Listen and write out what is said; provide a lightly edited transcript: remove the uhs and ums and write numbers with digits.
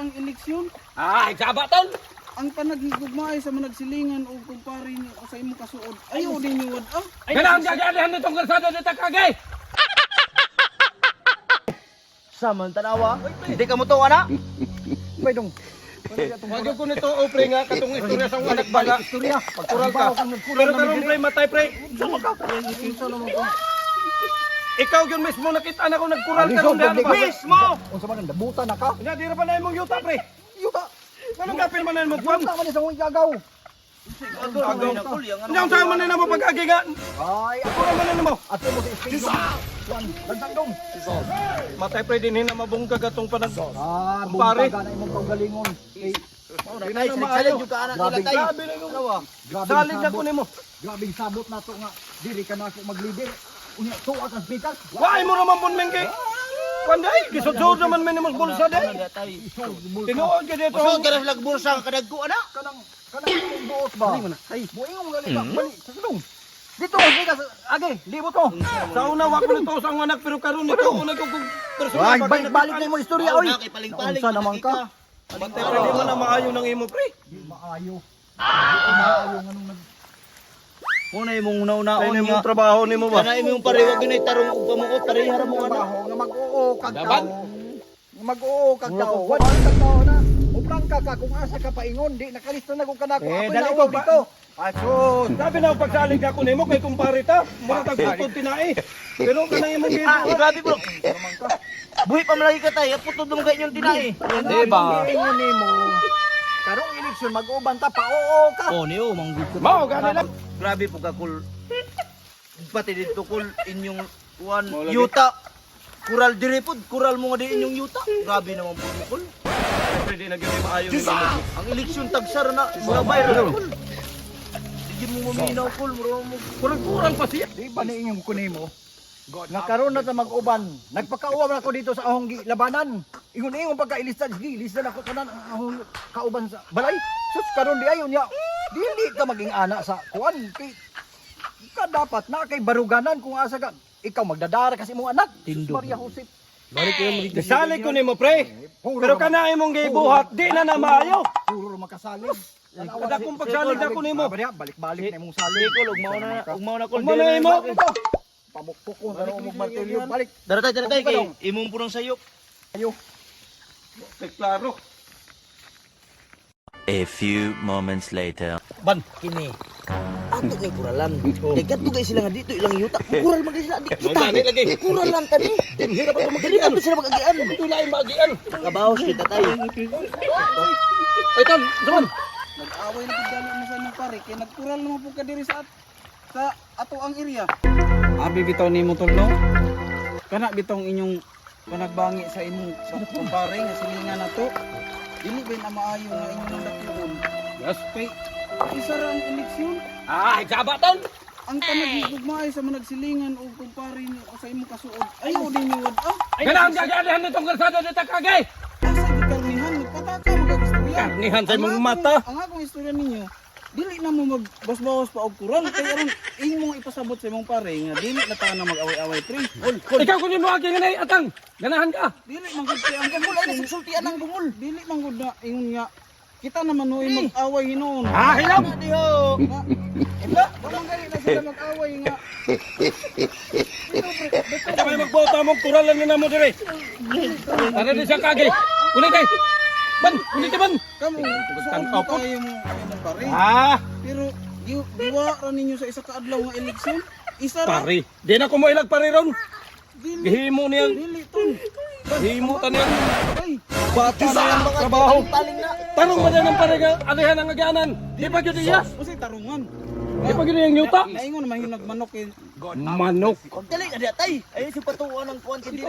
ang eleksyon. Sabaton! Ang panagigugmaay sa managsilingan o kumpare niyo o sa imong kasuod. Ayaw din niyo wad ah. Kailangan gaganahan nitong kalsada dito kagay! Samantanawa, hindi ka mo to, ana? May dong. Wag ko nito pre nga katong istorya sa anak bala. Istorya. Kural ka. Pero tarong pre matay pre. Ikaw yun mismo nakita na ko nagkural ka ron diyan mismo. Unsa man nabuta na ka? Nya dira pa na imong yuta pre. Yuta. Anong gapil man mo kwan? Yuta man sa mong gagaw. Nya unsa man na mo pag-agigan? Ay, Ako man mo. ato mo sa espiritu. Juan, dagsang dong. Matay pre din na mabunggag atong panag. Kumpare. Buta na imong kaugalingon. Ay, challenge ka ana Grabe na yung salig na ko nimo. Grabing sabot na to nga. Diri ka na ako mag-leader. Unya tuwa ka hospital. Why mo naman pun mengke? Panday, gisod-sod naman minimum bulsa day. Tinuod ka dito. Usod ka na sa bulsa ka kadagko ana. Kanang buot ba? Ay, buing mo gali ka. Bali, sa sulong. Dito, di ka age, libot mo. Sa una wa ko nito sa anak pero karon nito una ko personal. Ay, balik na imong istorya oy. Paling-paling. Unsa naman ka? Bantay pre di mo na maayo ng imo pre. Di maayo. Maayo nganong nag Muna imong Kaya una-unaon nimo nga. trabaho nimo ba? Kana imong pariwag ginay tarong ug pamuot parehara mo ana. trabaho nga mag-oo kag Daban. tao. Nga mag-oo kag tao. Wala kag tao na. Uprang ka kung asa ka paingon, di nakalista na kung kanako. Eh, Ako dali na ko ba- dito. Asus. Sabi na pagsalig ako nimo kay kumpare ta, mura tag putod tinai. Pero kanang imong gibo. Grabe bro. Buhi pa malagi ka tay, putod mo kay inyong tinai. Diba? Ingon nimo. Karong eleksyon mag-uban ta pa oo ka. Oh, niyo manggud ko. Mao gani lang. Grabe po ka kul. Pati dito kul inyong kuan Mao lagi. yuta. Kural diri pod, kural mo nga di inyong yuta. Grabe naman po mo kul. Pwede na gyud maayo nimo. Ang eleksyon tagsar na mura viral kul. Di mo maminaw kul, mura mo. Kurang pa siya. Di ba ni inyong kunimo? Nga karon na ta mag-uban. Nagpakauwa na ako dito sa ahong labanan. Ingon pagka-ilista, sige, ilista na ako kanan ang ahong kauban sa balay. Sus karon di ayon niya. Dili ka maging ana sa kuan. Ka dapat na kay baruganan kung asa ka. Ikaw magdadara kasi mong anak. Tindo. Maria Josep. Salig ko nimo pre. Pero kana imong gibuhat di na na maayo. Puro makasalig. Kada kong pagsalig ako nimo. Balik-balik na imong salig. Kul, ug mao na kul. Mo na imo. Pamukpok ko na imong martilyo. Balik. Daratay kay imong purong sayop. Ayo. Klaro. A few moments later. Ban. Kini. Ato kay kuralan. Kay kadto kay sila nga dito ilang yuta. Kural man kay sila di kita. Gani lagi. Kuralan tani. Hirap ako Dili magian. pa sila magagian. Tulay magian. Kabaw kita tay. Ay tan, zaman. Nag-away na pagdalo mo sa imong pare kay nagkural naman po ka diri sa ato ang area. Abi bitaw nimo tolno. Kana bitong inyong panagbangi sa imong kumpare nga silingan nato. Dili ba na maayo nga inyong dakilon. Yes. Kay isa ra ang eleksyon. Sabaton. Ang panagigugmaay sa managsilingan o kumpare niyo o sa imong kasuod. Ayaw din niyo wad ah. Kailangan gaganahan nitong kalsada dito kagay. Asa gikarnihan magpataka mag-istorya. Karnihan sa imong mata. Ang akong istorya ninyo, dili na mo magbasbawas pa og kural kay aron imong ipasabot sa imong pare nga dili na ta na mag-away-away pre. Ikaw kunin mo agi nga atang. Ganahan ka. Dili man gud kay ang gumul ay sultian ang gumul. Dili man gud na ingon nga kita naman noy mag-away hinuon. Hilaw. Diho. Ila, wala gali na sila mag-away nga. Ito may magbota mong kural lang na mo dire. Ano din siya kagay. Kunin kay. Ban, kunin ka ban. Kamu Tangkaw po. tayo mo imong pare. Pero diwa ra ninyo sa isa ka adlaw nga eleksyon. Isa ra. Pare. Di na ko mo ilag pare ron. Dili. Gihimo niyan. Dili ton. Gihimo ta niyan. Ay, Bata na yan mga trabaho. Taling na. Tarong ba ng pare nga alihan ang aganan. Di pa gyud iya. usay tarungan. Di pa gyud yung yuta. Naingon naman yung nagmanok eh. Manok. Dali na diya tay. Ay si patuon ng kuan kindi.